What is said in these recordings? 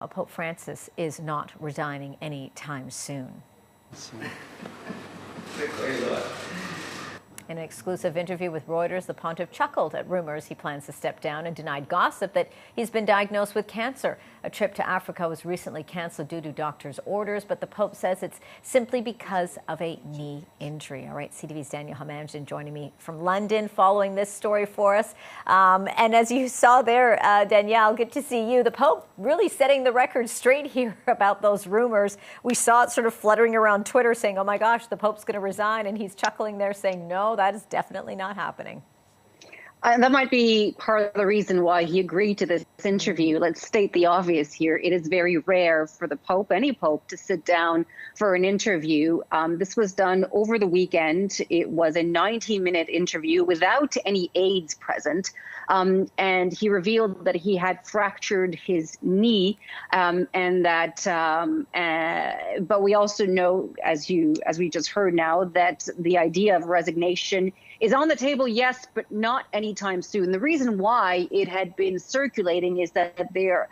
Pope Francis is not resigning anytime soon. In an exclusive interview with Reuters, the pontiff chuckled at rumors he plans to step down and denied gossip that he's been diagnosed with cancer. A trip to Africa was recently canceled due to doctor's orders, but the Pope says it's simply because of a knee injury. All right, CTV's Daniele Hamamdjian joining me from London, following this story for us. And as you saw there, Danielle, good to see you. The Pope really setting the record straight here about those rumors. We saw it sort of fluttering around Twitter saying, oh my gosh, the Pope's going to resign, and he's chuckling there saying, no, that is definitely not happening. That might be part of the reason why he agreed to this interview. Let's state the obvious here. It is very rare for the Pope, any Pope, to sit down for an interview. This was done over the weekend. It was a 90-minute interview without any aides present. And he revealed that he had fractured his knee, and that. But we also know, as we just heard now, that the idea of resignation is on the table, yes, but not anytime soon. The reason why it had been circulating is that there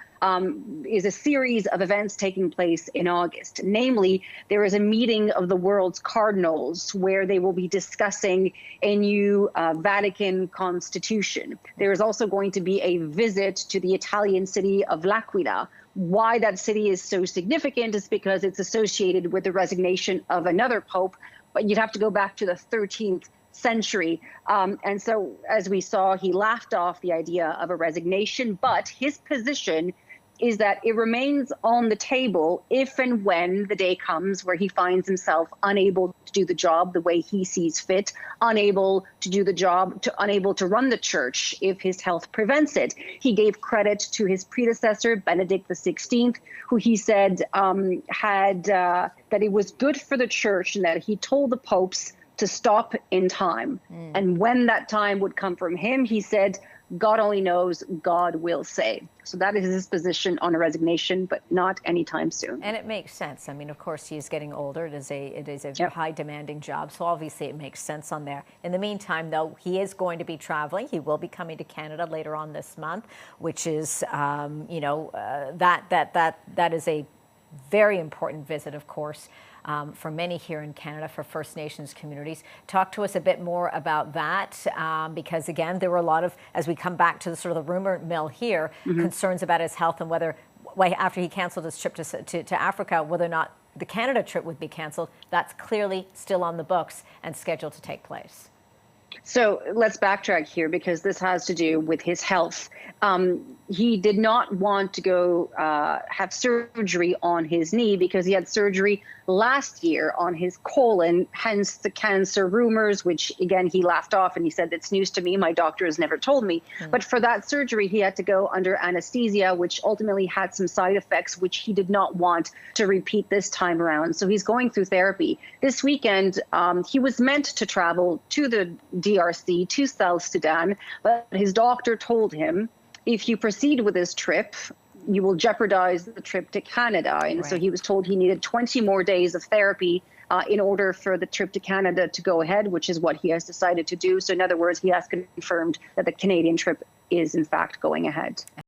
is a series of events taking place in August. Namely, there is a meeting of the world's cardinals where they will be discussing a new Vatican constitution. There is also going to be a visit to the Italian city of L'Aquila. Why that city is so significant is because it's associated with the resignation of another pope, but you'd have to go back to the 13th century. And so, as we saw, he laughed off the idea of a resignation, but his position is that it remains on the table if and when the day comes where he finds himself unable to do the job the way he sees fit, unable to do the job, unable to run the church if his health prevents it. He gave credit to his predecessor, Benedict XVI, who he said that it was good for the church and that he told the popes to stop in time. And when that time would come from him, he said, God only knows, God will say. So that is his position on a resignation, but not anytime soon. And it makes sense. I mean, of course, he's getting older. It is a Yep. high demanding job. So obviously it makes sense on there. In the meantime, though, he is going to be traveling. He will be coming to Canada later on this month, which is, that is a very important visit, of course, for many here in Canada, for First Nations communities. Talk to us a bit more about that, because again, there were a lot of, as we come back to the sort of the rumor mill here, concerns about his health and whether, after he canceled his trip to Africa, whether or not the Canada trip would be canceled. That's clearly still on the books and scheduled to take place. So let's backtrack here, because this has to do with his health. He did not want to go have surgery on his knee because he had surgery last year on his colon, hence the cancer rumors, which again, he laughed off and he said, it's news to me. My doctor has never told me. But for that surgery, he had to go under anesthesia, which ultimately had some side effects, which he did not want to repeat this time around. So he's going through therapy. This weekend, he was meant to travel to the DRC, to South Sudan, but his doctor told him, if you proceed with this trip, you will jeopardize the trip to Canada. And so he was told he needed 20 more days of therapy in order for the trip to Canada to go ahead, which is what he has decided to do. So in other words, he has confirmed that the Canadian trip is in fact going ahead.